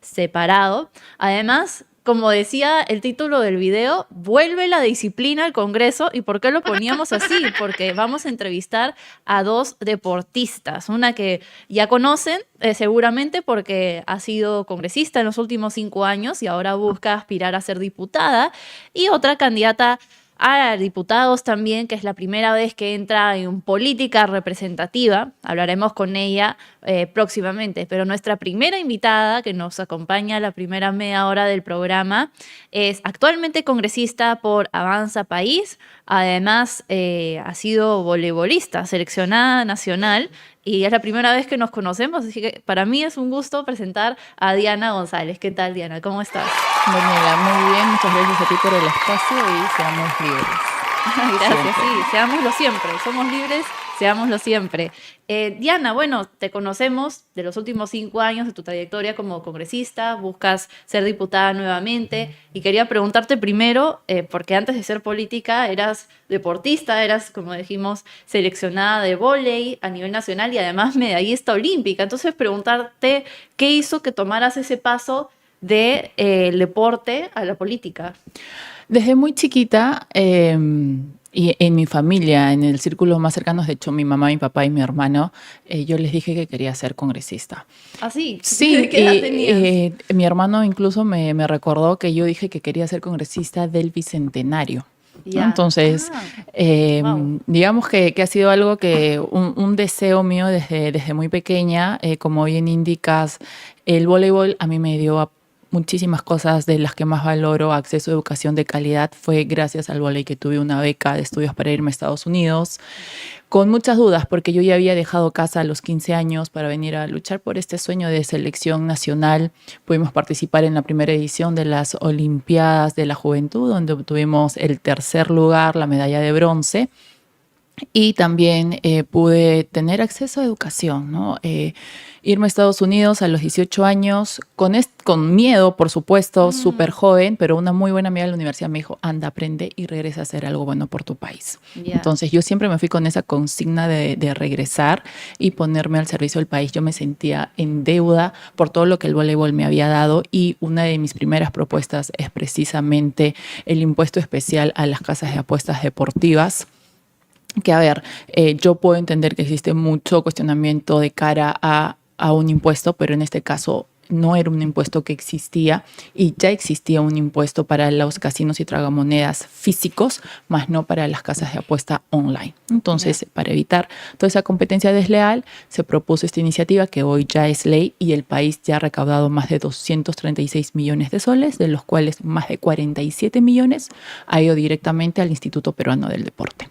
separado. Además, como decía el título del video, vuelve la disciplina al Congreso. ¿Y por qué lo poníamos así? Porque vamos a entrevistar a dos deportistas. Una que ya conocen seguramente porque ha sido congresista en los últimos 5 años y ahora busca aspirar a ser diputada. Y otra candidata a diputados también, que es la primera vez que entra en política representativa. Hablaremos con ella próximamente, pero nuestra primera invitada que nos acompaña la primera media hora del programa es actualmente congresista por Avanza País. Además, ha sido voleibolista, seleccionada nacional, y es la primera vez que nos conocemos, así que para mí es un gusto presentar a Diana González. ¿Qué tal, Diana? ¿Cómo estás? Daniela, muy bien, muchas gracias a ti por el espacio y seamos libres. Gracias, Siempre. sí, seámoslo siempre, somos libres, seámoslo siempre. Diana, bueno, te conocemos de los últimos 5 años de tu trayectoria como congresista, buscas ser diputada nuevamente y quería preguntarte primero, porque antes de ser política eras deportista, eras, como dijimos, seleccionada de vóley a nivel nacional y además medallista olímpica. Entonces preguntarte, ¿qué hizo que tomaras ese paso de el deporte a la política? Desde muy chiquita, y en mi familia, en el círculo más cercano, de hecho, mi mamá, mi papá y mi hermano, yo les dije que quería ser congresista. ¿Ah, sí? Sí, ¿Qué edad tenías? mi hermano incluso me recordó que yo dije que quería ser congresista del Bicentenario, ¿no? Ya. Entonces, Ah, wow. digamos que ha sido algo que un deseo mío desde muy pequeña. Como bien indicas, el voleibol a mí me dio muchísimas cosas de las que más valoro. Acceso a educación de calidad fue gracias al vóley, que tuve una beca de estudios para irme a Estados Unidos, con muchas dudas, porque yo ya había dejado casa a los 15 años para venir a luchar por este sueño de selección nacional. Pudimos participar en la primera edición de las Olimpiadas de la Juventud, donde obtuvimos el tercer lugar, la medalla de bronce. Y también pude tener acceso a educación, ¿no? Irme a Estados Unidos a los 18 años, con miedo, por supuesto, súper joven, pero una muy buena amiga de la universidad me dijo, anda, aprende y regresa a hacer algo bueno por tu país. Ya. Entonces yo siempre me fui con esa consigna de regresar y ponerme al servicio del país. Yo me sentía en deuda por todo lo que el voleibol me había dado, y una de mis primeras propuestas es precisamente el impuesto especial a las casas de apuestas deportivas. Que a ver, yo puedo entender que existe mucho cuestionamiento de cara a un impuesto, pero en este caso no era un impuesto que existía, y ya existía un impuesto para los casinos y tragamonedas físicos, más no para las casas de apuesta online. Entonces, para evitar toda esa competencia desleal, se propuso esta iniciativa que hoy ya es ley, y el país ya ha recaudado más de 236 millones de soles, de los cuales más de 47 millones ha ido directamente al Instituto Peruano del Deporte.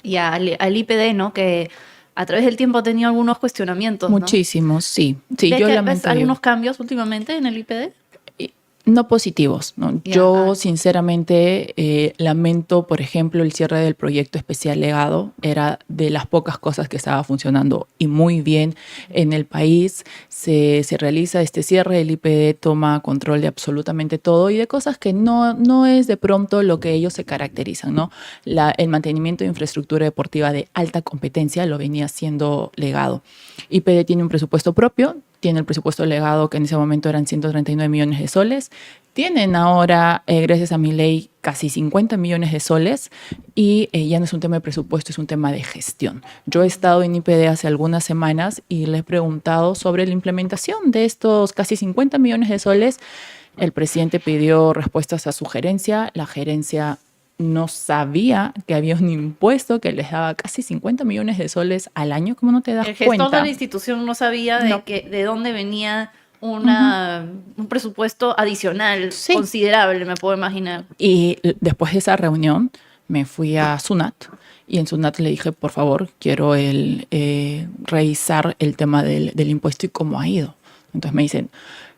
Y al IPD, ¿no? Que a través del tiempo ha tenido algunos cuestionamientos, ¿no? Muchísimos, sí. Sí, ¿Ves yo que ves lamento ello. algunos cambios últimamente en el IPD? No positivos, ¿no? Ya. Yo sinceramente lamento, por ejemplo, el cierre del proyecto especial legado. Era de las pocas cosas que estaba funcionando y muy bien en el país. Se realiza este cierre, el IPD toma control de absolutamente todo y de cosas que no es de pronto lo que ellos se caracterizan, ¿no? El mantenimiento de infraestructura deportiva de alta competencia lo venía siendo legado. IPD tiene un presupuesto propio, tiene el presupuesto legado, que en ese momento eran 139 millones de soles. Tienen ahora, gracias a mi ley, casi 50 millones de soles, y ya no es un tema de presupuesto, es un tema de gestión. Yo he estado en IPD hace algunas semanas y le he preguntado sobre la implementación de estos casi 50 millones de soles. El presidente pidió respuestas a su gerencia. La gerencia no sabía que había un impuesto que les daba casi 50 millones de soles al año. ¿Cómo no te das El gestor de cuenta? la institución no sabía No. de dónde venía Ujú. un presupuesto adicional Sí. considerable, me puedo imaginar. Y después de esa reunión me fui a SUNAT, y en SUNAT le dije, por favor, quiero revisar el tema del impuesto y cómo ha ido. Entonces me dicen,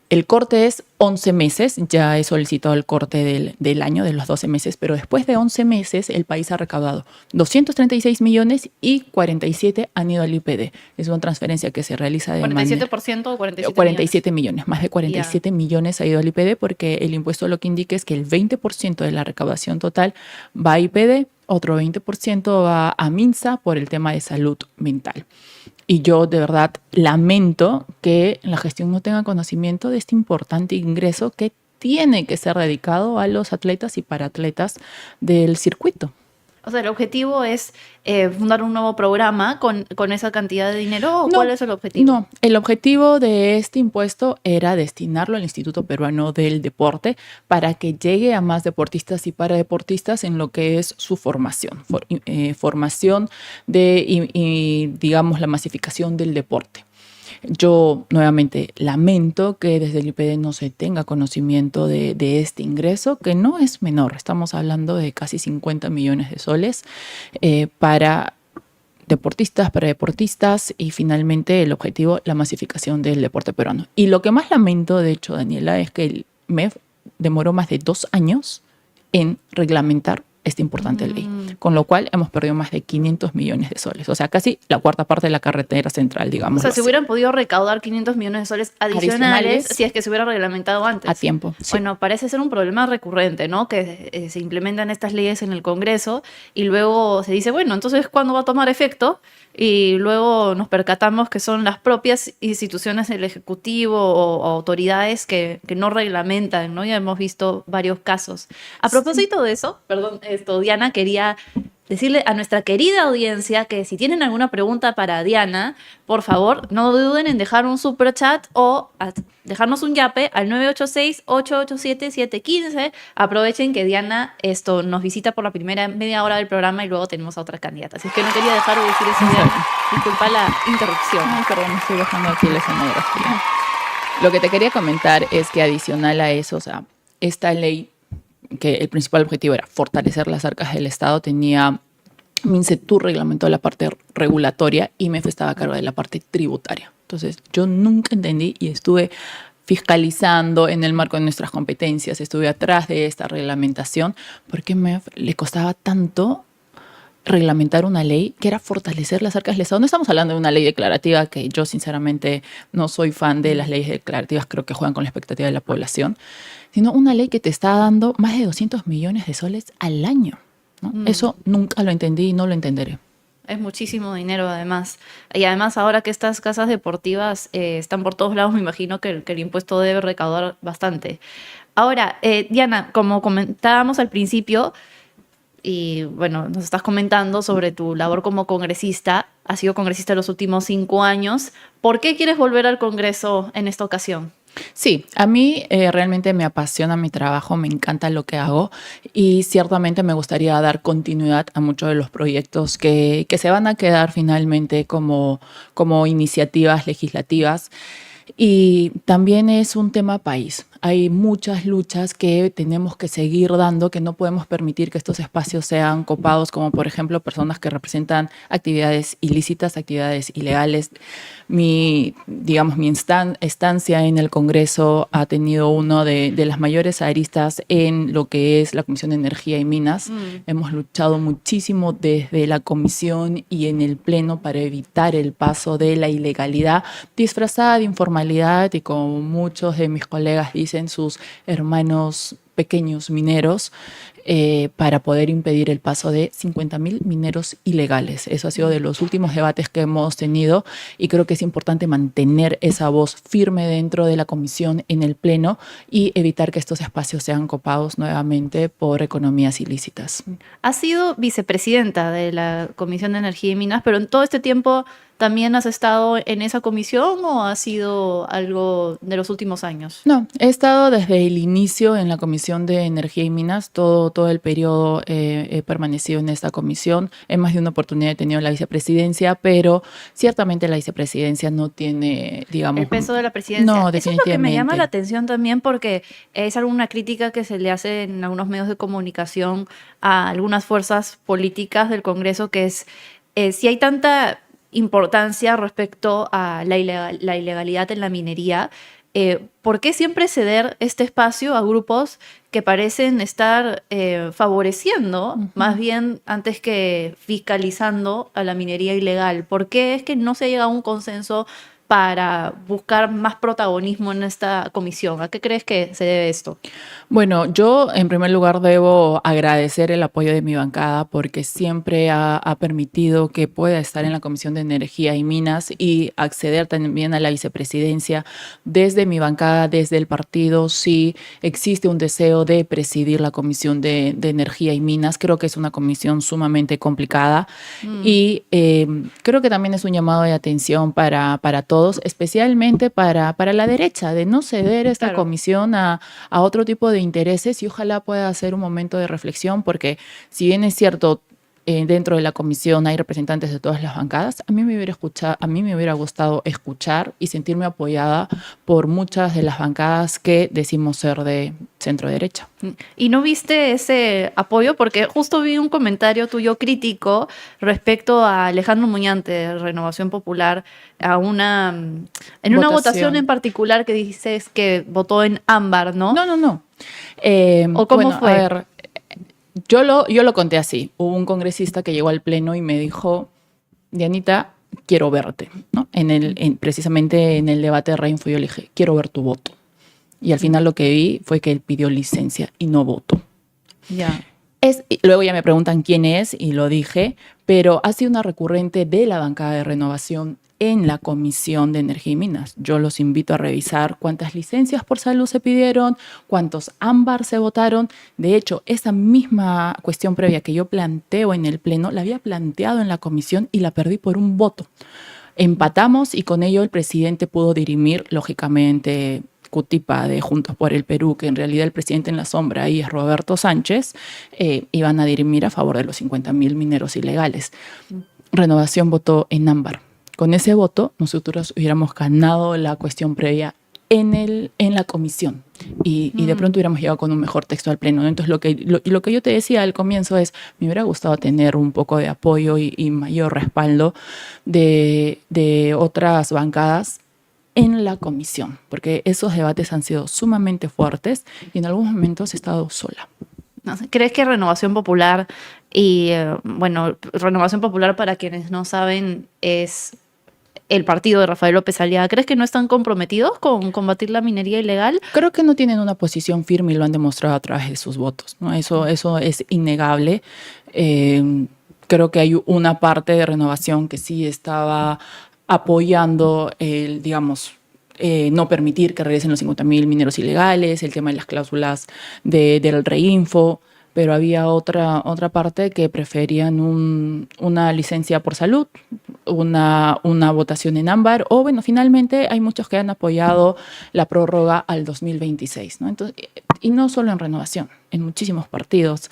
el corte es 11 meses, ya he solicitado el corte del año, de los 12 meses, pero después de 11 meses el país ha recaudado 236 millones y 47 han ido al IPD. Es una transferencia que se realiza de manera... 47% o 47 47 millones, más de Ya. 47 millones ha ido al IPD, porque el impuesto lo que indica es que el 20% de la recaudación total va a IPD, otro 20% va a MINSA por el tema de salud mental. Y yo de verdad lamento que la gestión no tenga conocimiento de este importante ingreso que tiene que ser dedicado a los atletas y paratletas del circuito. O sea, el objetivo es fundar un nuevo programa con esa cantidad de dinero, ¿o cuál es el objetivo? No, el objetivo de este impuesto era destinarlo al Instituto Peruano del Deporte para que llegue a más deportistas y paradeportistas en lo que es su formación, formación y, digamos, la masificación del deporte. Yo nuevamente lamento que desde el IPD no se tenga conocimiento de este ingreso, que no es menor. Estamos hablando de casi 50 millones de soles para deportistas, para deportistas y finalmente el objetivo, la masificación del deporte peruano. Y lo que más lamento, de hecho, Daniela, es que el MEF demoró más de 2 años en reglamentar esta importante ley, con lo cual hemos perdido más de 500 millones de soles, o sea, casi la cuarta parte de la carretera central, digamos. O sea, si hubieran podido recaudar 500 millones de soles adicionales si es que se hubiera reglamentado antes. A tiempo. Sí. Bueno, parece ser un problema recurrente, ¿no? Que se implementan estas leyes en el Congreso y luego se dice, bueno, entonces, ¿cuándo va a tomar efecto? Y luego nos percatamos que son las propias instituciones del Ejecutivo o autoridades que no reglamentan, ¿no? Ya hemos visto varios casos. A propósito de eso, perdón, Diana, quería decirle a nuestra querida audiencia que si tienen alguna pregunta para Diana, por favor, no duden en dejar un super chat o dejarnos un yape al 986-887-715. Aprovechen que Diana nos visita por la primera media hora del programa y luego tenemos a otra candidata. Así es que no quería dejar de decir eso, Diana. Disculpa la interrupción. Ay, perdón, estoy dejando aquí la escenografía. Lo que te quería comentar es que adicional a eso, o sea, esta ley, que el principal objetivo era fortalecer las arcas del Estado, tenía MINCETUR reglamentó la parte regulatoria y MEF estaba a cargo de la parte tributaria. Entonces, yo nunca entendí y estuve fiscalizando en el marco de nuestras competencias, estuve atrás de esta reglamentación, ¿por qué MEF le costaba tanto reglamentar una ley que era fortalecer las arcas del Estado? No estamos hablando de una ley declarativa, que yo sinceramente no soy fan de las leyes declarativas, creo que juegan con la expectativa de la población, sino una ley que te está dando más de 200 millones de soles al año, ¿no? Eso nunca lo entendí y no lo entenderé. Es muchísimo dinero, además. Y además, ahora que estas casas deportivas están por todos lados, me imagino que el impuesto debe recaudar bastante. Ahora, Diana, como comentábamos al principio, y bueno, nos estás comentando sobre tu labor como congresista, has sido congresista los últimos 5 años. ¿Por qué quieres volver al Congreso en esta ocasión? Sí, a mí realmente me apasiona mi trabajo, me encanta lo que hago y ciertamente me gustaría dar continuidad a muchos de los proyectos que se van a quedar finalmente como iniciativas legislativas. Y también es un tema país. Hay muchas luchas que tenemos que seguir dando, que no podemos permitir que estos espacios sean copados, como por ejemplo personas que representan actividades ilícitas, actividades ilegales. Mi estancia en el Congreso ha tenido uno de las mayores aristas en lo que es la Comisión de Energía y Minas. Hemos luchado muchísimo desde la comisión y en el Pleno para evitar el paso de la ilegalidad disfrazada de informalidad y, como muchos de mis colegas dicen, sus hermanos pequeños mineros, para poder impedir el paso de 50.000 mineros ilegales. Eso ha sido de los últimos debates que hemos tenido y creo que es importante mantener esa voz firme dentro de la comisión en el Pleno y evitar que estos espacios sean copados nuevamente por economías ilícitas. Has sido vicepresidenta de la Comisión de Energía y Minas, pero en todo este tiempo ¿también has estado en esa comisión o ha sido algo de los últimos años? No, he estado desde el inicio en la Comisión de Energía y Minas, todo el periodo he permanecido en esta comisión. En más de una oportunidad he tenido la vicepresidencia, pero ciertamente la vicepresidencia no tiene, digamos... El peso de la presidencia. No, definitivamente. Eso es lo que me llama la atención también, porque es alguna crítica que se le hace en algunos medios de comunicación a algunas fuerzas políticas del Congreso, que es si hay tanta importancia respecto a la ilegalidad en la minería, ¿por qué siempre ceder este espacio a grupos que parecen estar favoreciendo, más bien antes que fiscalizando a la minería ilegal? ¿Por qué es que no se llega a un consenso para buscar más protagonismo en esta comisión? ¿A qué crees que se debe esto? Bueno, yo en primer lugar debo agradecer el apoyo de mi bancada porque siempre ha permitido que pueda estar en la Comisión de Energía y Minas y acceder también a la vicepresidencia desde mi bancada, desde el partido. Sí existe un deseo de presidir la Comisión de Energía y Minas. Creo que es una comisión sumamente complicada y creo que también es un llamado de atención para todos, especialmente para la derecha, de no ceder esta comisión a otro tipo de intereses y ojalá pueda ser un momento de reflexión porque si bien es cierto, dentro de la comisión hay representantes de todas las bancadas, a mí me hubiera gustado escuchar y sentirme apoyada por muchas de las bancadas que decimos ser de centro derecha. ¿Y no viste ese apoyo? Porque justo vi un comentario tuyo crítico respecto a Alejandro Muñante de Renovación Popular en una votación en particular que dices que votó en ámbar, ¿no? No. ¿O cómo fue? A ver, yo lo conté así. Hubo un congresista que llegó al pleno y me dijo, Dianita, quiero verte, ¿no? Precisamente en el debate de Reinfo yo le dije, quiero ver tu voto. Y al final lo que vi fue que él pidió licencia y no votó. Ya. Luego ya me preguntan quién es y lo dije, pero ha sido una recurrente de la bancada de Renovación en la Comisión de Energía y Minas. Yo los invito a revisar cuántas licencias por salud se pidieron, cuántos ámbar se votaron. De hecho, esa misma cuestión previa que yo planteo en el Pleno, la había planteado en la comisión y la perdí por un voto. Empatamos y con ello el presidente pudo dirimir, lógicamente, Cutipa de Juntos por el Perú, que en realidad el presidente en la sombra ahí es Roberto Sánchez, iban a dirimir a favor de los 50.000 mineros ilegales. Renovación votó en ámbar. Con ese voto, nosotros hubiéramos ganado la cuestión previa en la comisión y de pronto hubiéramos llegado con un mejor texto al pleno. Entonces, lo que yo te decía al comienzo es, me hubiera gustado tener un poco de apoyo y mayor respaldo de otras bancadas en la comisión, porque esos debates han sido sumamente fuertes y en algunos momentos he estado sola. ¿Crees que Renovación Popular Renovación Popular, para quienes no saben, es el partido de Rafael López Aliaga? ¿Crees que no están comprometidos con combatir la minería ilegal? Creo que no tienen una posición firme y lo han demostrado a través de sus votos, ¿no? Eso es innegable. Creo que hay una parte de Renovación que sí estaba apoyando no permitir que regresen los 50.000 mineros ilegales, el tema de las cláusulas del Reinfo, pero había otra parte que preferían una licencia por salud, una votación en ámbar, o bueno, finalmente hay muchos que han apoyado la prórroga al 2026, ¿no? Entonces, y no solo en Renovación, en muchísimos partidos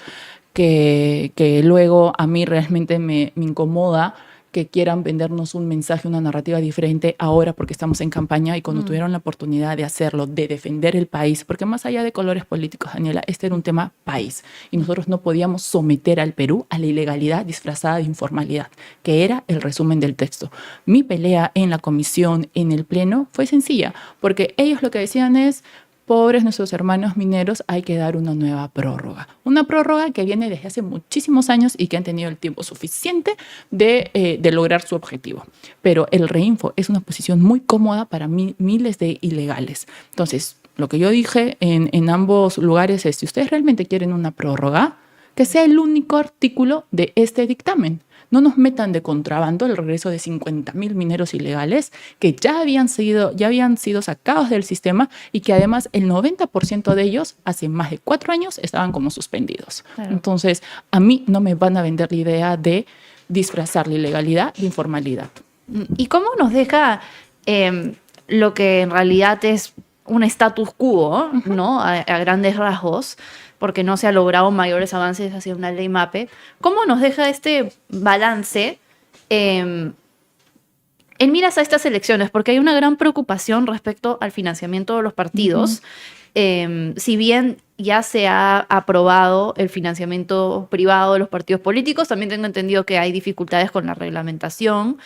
que luego a mí realmente me incomoda que quieran vendernos un mensaje, una narrativa diferente ahora porque estamos en campaña y cuando tuvieron la oportunidad de hacerlo, de defender el país, porque más allá de colores políticos, Daniela, este era un tema país y nosotros no podíamos someter al Perú a la ilegalidad disfrazada de informalidad, que era el resumen del texto. Mi pelea en la comisión, en el pleno, fue sencilla, porque ellos lo que decían es, pobres nuestros hermanos mineros, hay que dar una nueva prórroga. Una prórroga que viene desde hace muchísimos años y que han tenido el tiempo suficiente de lograr su objetivo. Pero el Reinfo es una posición muy cómoda para miles de ilegales. Entonces, lo que yo dije en ambos lugares es, si ustedes realmente quieren una prórroga, que sea el único artículo de este dictamen. No nos metan de contrabando el regreso de 50.000 mineros ilegales que ya habían sido sacados del sistema y que además el 90% de ellos hace más de 4 años estaban como suspendidos. Claro. Entonces, a mí no me van a vender la idea de disfrazar la ilegalidad de informalidad. ¿Y cómo nos deja lo que en realidad es un status quo, ¿no? A grandes rasgos, porque no se ha logrado mayores avances hacia una ley MAPE? ¿Cómo nos deja este balance en miras a estas elecciones? Porque hay una gran preocupación respecto al financiamiento de los partidos. Si bien ya se ha aprobado el financiamiento privado de los partidos políticos, también tengo entendido que hay dificultades con la reglamentación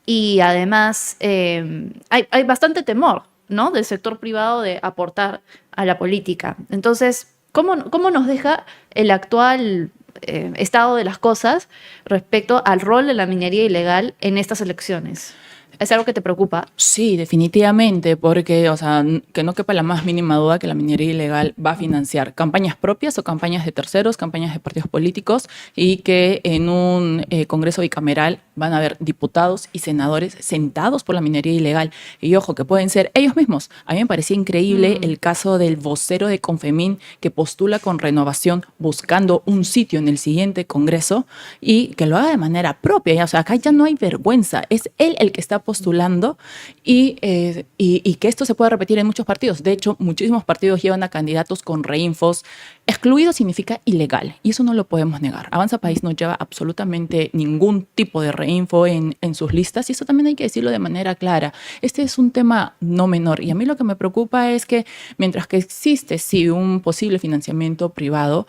y además hay bastante temor, ¿no?, del sector privado de aportar a la política. Entonces, ¿cómo nos deja el actual estado de las cosas respecto al rol de la minería ilegal en estas elecciones? ¿Es algo que te preocupa? Sí, definitivamente, porque, o sea, que no quepa la más mínima duda que la minería ilegal va a financiar campañas propias o campañas de terceros, campañas de partidos políticos, y que en un Congreso bicameral van a haber diputados y senadores sentados por la minería ilegal. Y ojo, que pueden ser ellos mismos. A mí me parecía increíble el caso del vocero de Confemín que postula con Renovación buscando un sitio en el siguiente Congreso y que lo haga de manera propia. O sea, acá ya no hay vergüenza. Es él el que está postulando y que esto se pueda repetir en muchos partidos. De hecho, muchísimos partidos llevan a candidatos con reinfos. Excluido significa ilegal y eso no lo podemos negar. Avanza País no lleva absolutamente ningún tipo de reinfo en sus listas y eso también hay que decirlo de manera clara. Este es un tema no menor y a mí lo que me preocupa es que mientras que existe sí un posible financiamiento privado,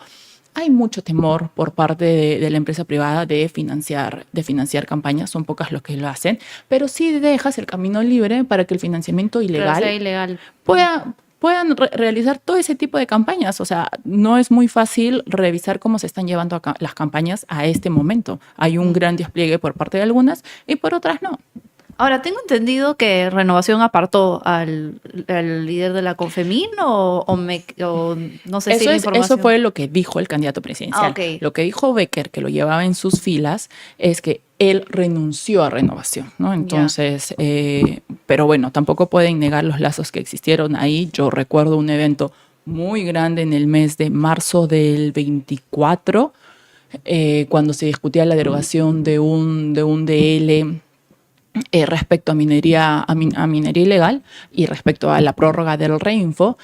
hay mucho temor por parte de la empresa privada de financiar campañas, son pocas los que lo hacen, pero sí dejas el camino libre para que el financiamiento ilegal puedan realizar todo ese tipo de campañas. O sea, no es muy fácil revisar cómo se están llevando las campañas a este momento. Hay un gran despliegue por parte de algunas y por otras no. Ahora, tengo entendido que Renovación apartó al líder de la Confemín o no sé si la información... Eso fue lo que dijo el candidato presidencial. Okay. Lo que dijo Becker, que lo llevaba en sus filas, es que él renunció a Renovación, ¿no? Entonces, pero bueno, tampoco pueden negar los lazos que existieron ahí. Yo recuerdo un evento muy grande en el mes de marzo del 24, cuando se discutía la derogación de un DL respecto a minería ilegal y respecto a la prórroga del Reinfo.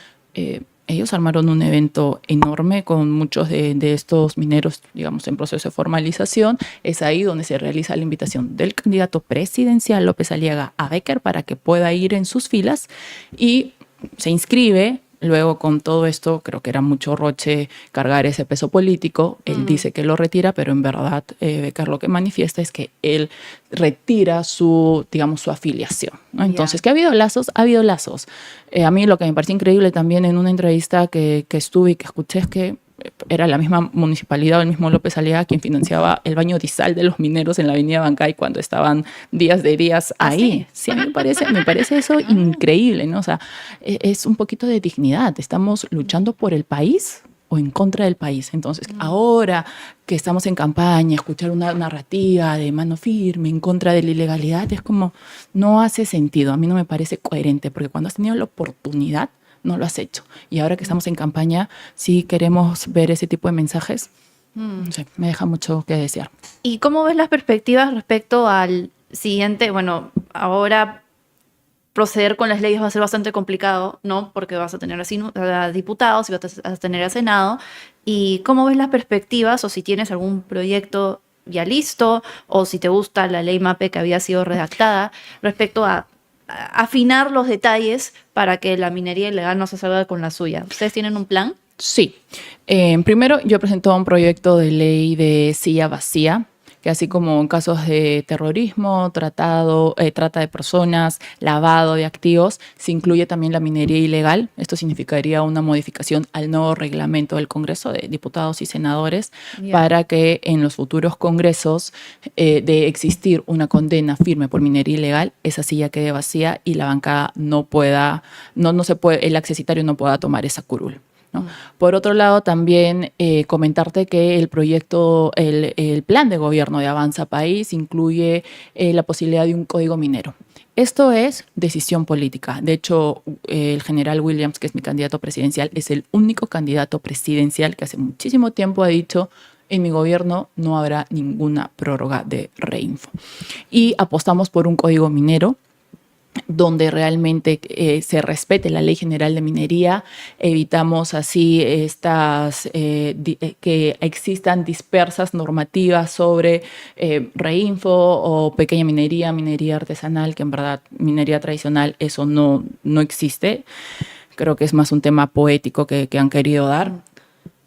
Ellos armaron un evento enorme con muchos de estos mineros, digamos, en proceso de formalización. Es ahí donde se realiza la invitación del candidato presidencial López Aliaga a Becker para que pueda ir en sus filas y se inscribe. Luego, con todo esto, creo que era mucho roche cargar ese peso político. Él dice que lo retira, pero en verdad Becker lo que manifiesta es que él retira su afiliación, ¿no? Entonces, ¿que ha habido lazos? Ha habido lazos. A mí lo que me parece increíble también en una entrevista que estuve y que escuché es que era la misma municipalidad o el mismo López Aliaga quien financiaba el baño disal de los mineros en la avenida Bancay cuando estaban días de días ahí. Sí, me parece eso increíble, ¿no? O sea, es un poquito de dignidad. ¿Estamos luchando por el país o en contra del país? Entonces, ahora que estamos en campaña, escuchar una narrativa de mano firme en contra de la ilegalidad es como, no hace sentido. A mí no me parece coherente porque cuando has tenido la oportunidad, no lo has hecho. Y ahora que estamos en campaña, sí queremos ver ese tipo de mensajes. No sé, me deja mucho que desear. ¿Y cómo ves las perspectivas respecto al siguiente? Bueno, ahora proceder con las leyes va a ser bastante complicado, ¿no? Porque vas a tener a diputados y vas a tener a Senado. ¿Y cómo ves las perspectivas o si tienes algún proyecto ya listo o si te gusta la ley MAPE que había sido redactada respecto a afinar los detalles para que la minería ilegal no se salga con la suya? ¿Ustedes tienen un plan? Sí. Primero, yo presentó un proyecto de ley de silla vacía, que así como en casos de terrorismo, trata de personas, lavado de activos, se incluye también la minería ilegal. Esto significaría una modificación al nuevo reglamento del Congreso de Diputados y Senadores para que en los futuros congresos de existir una condena firme por minería ilegal, esa silla quede vacía y la bancada el accesitario no pueda tomar esa curul, ¿no? Por otro lado, también comentarte que el proyecto, el plan de gobierno de Avanza País incluye la posibilidad de un código minero. Esto es decisión política. De hecho, el general Williams, que es mi candidato presidencial, es el único candidato presidencial que hace muchísimo tiempo ha dicho: en mi gobierno no habrá ninguna prórroga de Reinfo. Y apostamos por un código minero donde realmente se respete la Ley General de Minería, evitamos así que existan dispersas normativas sobre Reinfo o pequeña minería artesanal, que en verdad minería tradicional eso no existe. Creo que es más un tema poético que han querido dar.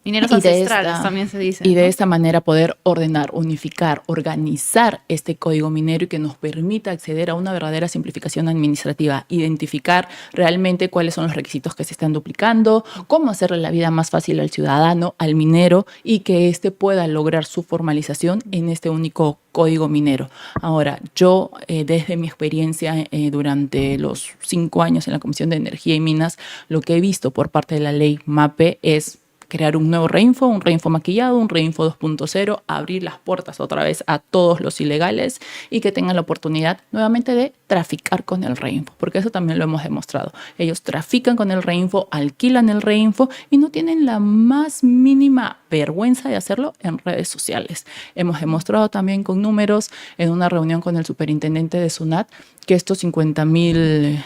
Mineros Y de ancestrales esta- también se dice. Y de ¿no? esta manera poder ordenar, unificar, organizar este código minero y que nos permita acceder a una verdadera simplificación administrativa, identificar realmente cuáles son los requisitos que se están duplicando, cómo hacerle la vida más fácil al ciudadano, al minero, y que éste pueda lograr su formalización en este único código minero. Ahora, yo desde mi experiencia durante los 5 años en la Comisión de Energía y Minas, lo que he visto por parte de la ley MAPE es crear un nuevo Reinfo, un Reinfo maquillado, un Reinfo 2.0, abrir las puertas otra vez a todos los ilegales y que tengan la oportunidad nuevamente de traficar con el Reinfo, porque eso también lo hemos demostrado. Ellos trafican con el Reinfo, alquilan el Reinfo y no tienen la más mínima vergüenza de hacerlo en redes sociales. Hemos demostrado también con números en una reunión con el superintendente de SUNAT que estos 50,000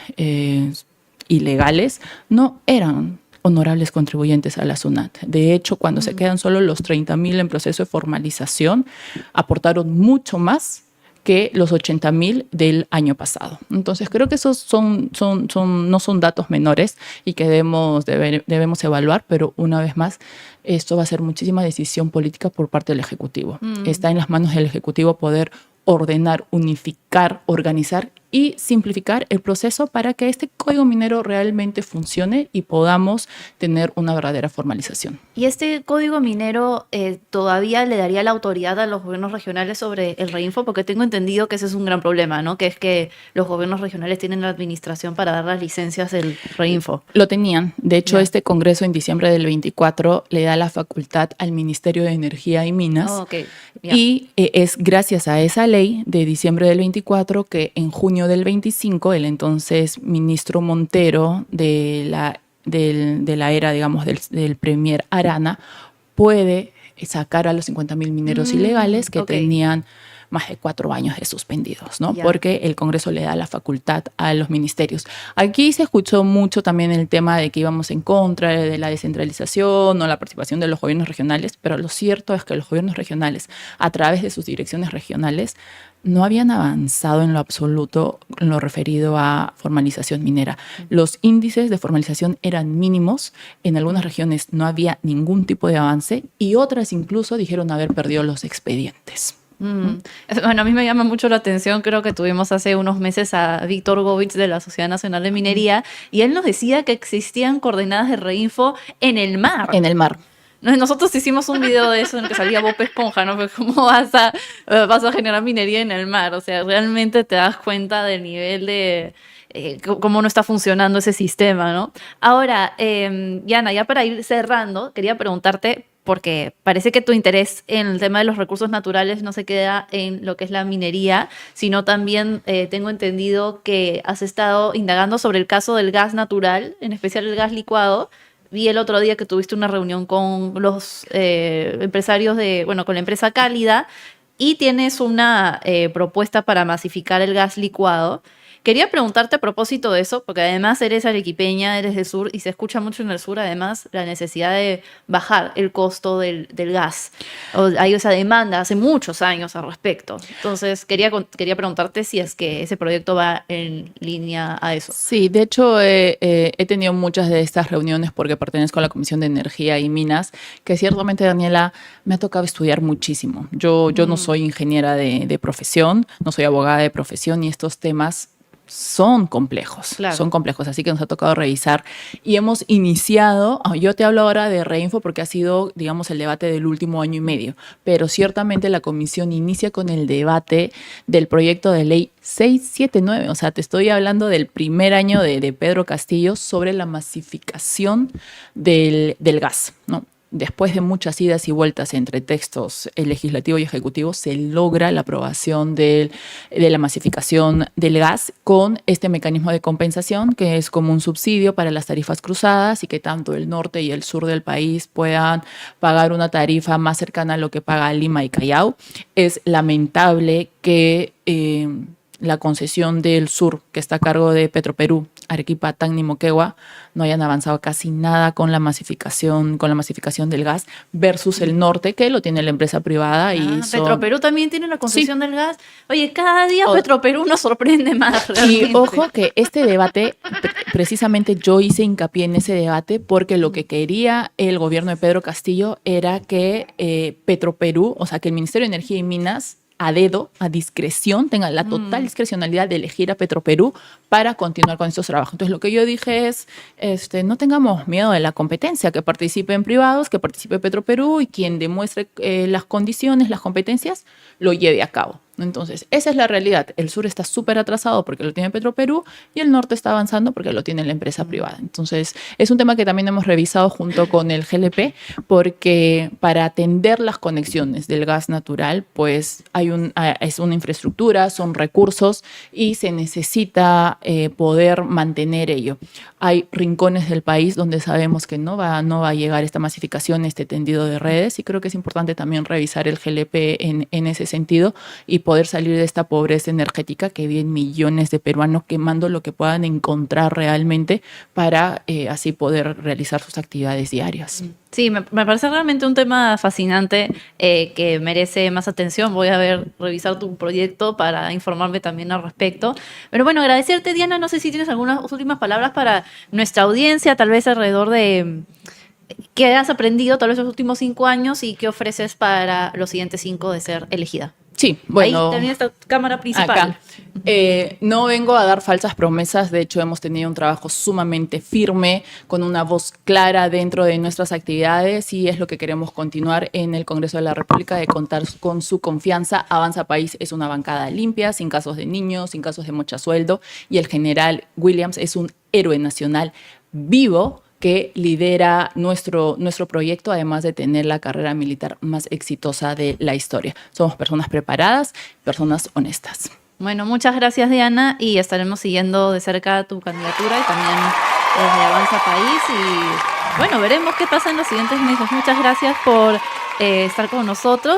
ilegales no eran honorables contribuyentes a la SUNAT. De hecho, cuando se quedan solo los 30,000 en proceso de formalización, aportaron mucho más que los 80,000 del año pasado. Entonces, creo que esos no son datos menores y que debemos evaluar, pero una vez más, esto va a ser muchísima decisión política por parte del Ejecutivo. Está en las manos del Ejecutivo poder ordenar, unificar, organizar y simplificar el proceso para que este código minero realmente funcione y podamos tener una verdadera formalización. ¿Y este código minero todavía le daría la autoridad a los gobiernos regionales sobre el Reinfo? Porque tengo entendido que ese es un gran problema, ¿no? Que es que los gobiernos regionales tienen la administración para dar las licencias del Reinfo. Lo tenían. De hecho, Ya. este Congreso en diciembre del 24 le da la facultad al Ministerio de Energía y Minas. Oh, ok. Ya. Y es gracias a esa ley de diciembre del 24 que en junio del 25 el entonces ministro Montero de la era, digamos, del premier Arana puede sacar a los 50,000 mineros ilegales que ok. tenían más de 4 años de suspendidos, ¿no? Ya. Porque el Congreso le da la facultad a los ministerios. Aquí se escuchó mucho también el tema de que íbamos en contra de la descentralización o la participación de los gobiernos regionales, pero lo cierto es que los gobiernos regionales, a través de sus direcciones regionales, no habían avanzado en lo absoluto en lo referido a formalización minera. Los índices de formalización eran mínimos, en algunas regiones no había ningún tipo de avance y otras incluso dijeron haber perdido los expedientes. Bueno, a mí me llama mucho la atención, creo que tuvimos hace unos meses a Víctor Govich de la Sociedad Nacional de Minería y él nos decía que existían coordenadas de Reinfo en el mar. En el mar. Nosotros hicimos un video de eso en el que salía Bob Esponja, ¿no? Pues ¿cómo vas a generar minería en el mar? O sea, realmente te das cuenta del nivel de cómo no está funcionando ese sistema, ¿no? Ahora, Yana, ya para ir cerrando, quería preguntarte, porque parece que tu interés en el tema de los recursos naturales no se queda en lo que es la minería, sino también tengo entendido que has estado indagando sobre el caso del gas natural, en especial el gas licuado. Vi el otro día que tuviste una reunión con los empresarios con la empresa Cálida y tienes una propuesta para masificar el gas licuado. Quería preguntarte a propósito de eso, porque además eres arequipeña, eres del sur y se escucha mucho en el sur además la necesidad de bajar el costo del gas. Hay esa demanda hace muchos años al respecto. Entonces quería preguntarte si es que ese proyecto va en línea a eso. Sí, de hecho he tenido muchas de estas reuniones porque pertenezco a la Comisión de Energía y Minas, que ciertamente, Daniela, me ha tocado estudiar muchísimo. Yo no soy ingeniera de profesión, no soy abogada de profesión y estos temas son complejos, Claro. son complejos, así que nos ha tocado revisar y hemos iniciado, yo te hablo ahora de Reinfo porque ha sido, digamos, el debate del último año y medio, pero ciertamente la comisión inicia con el debate del proyecto de ley 679, o sea, te estoy hablando del primer año de Pedro Castillo sobre la masificación del gas, ¿no? Después de muchas idas y vueltas entre textos legislativo y ejecutivo, se logra la aprobación de la masificación del gas con este mecanismo de compensación, que es como un subsidio para las tarifas cruzadas y que tanto el norte y el sur del país puedan pagar una tarifa más cercana a lo que paga Lima y Callao. Es lamentable que la concesión del sur, que está a cargo de Petroperú, Arequipa, Tacna y Moquegua no hayan avanzado casi nada con la masificación del gas versus el norte, que lo tiene la empresa privada. Y Petroperú también tiene la concesión del gas. Oye, cada día Petroperú nos sorprende más. Realmente. Y ojo que este debate, precisamente yo hice hincapié en ese debate porque lo que quería el gobierno de Pedro Castillo era que Petroperú, o sea, que el Ministerio de Energía y Minas a dedo, a discreción, tenga la total discrecionalidad de elegir a Petroperú para continuar con estos trabajos. Entonces, lo que yo dije es, no tengamos miedo de la competencia, que participen privados, que participe Petroperú y quien demuestre las condiciones, las competencias, lo lleve a cabo. Entonces, esa es la realidad. El sur está súper atrasado porque lo tiene Petroperú y el norte está avanzando porque lo tiene la empresa privada. Entonces, es un tema que también hemos revisado junto con el GLP porque para atender las conexiones del gas natural, pues es una infraestructura, son recursos y se necesita poder mantener ello. Hay rincones del país donde sabemos que no va a llegar esta masificación, este tendido de redes y creo que es importante también revisar el GLP en ese sentido y poder salir de esta pobreza energética que viven millones de peruanos quemando lo que puedan encontrar realmente para así poder realizar sus actividades diarias. Sí, me parece realmente un tema fascinante que merece más atención. Voy a revisar tu proyecto para informarme también al respecto. Pero bueno, agradecerte, Diana. No sé si tienes algunas últimas palabras para nuestra audiencia, tal vez alrededor de qué has aprendido tal vez los últimos 5 años y qué ofreces para los siguientes 5 de ser elegida. Sí, bueno. Ahí también está tu cámara principal. Acá. No vengo a dar falsas promesas, de hecho hemos tenido un trabajo sumamente firme, con una voz clara dentro de nuestras actividades y es lo que queremos continuar en el Congreso de la República, de contar con su confianza. Avanza País es una bancada limpia, sin casos de niños, sin casos de mochasueldo y el general Williams es un héroe nacional vivo que lidera nuestro proyecto, además de tener la carrera militar más exitosa de la historia. Somos personas preparadas, personas honestas. Bueno, muchas gracias, Diana, y estaremos siguiendo de cerca tu candidatura y también desde Avanza País. Y bueno, veremos qué pasa en los siguientes meses. Muchas gracias por estar con nosotros.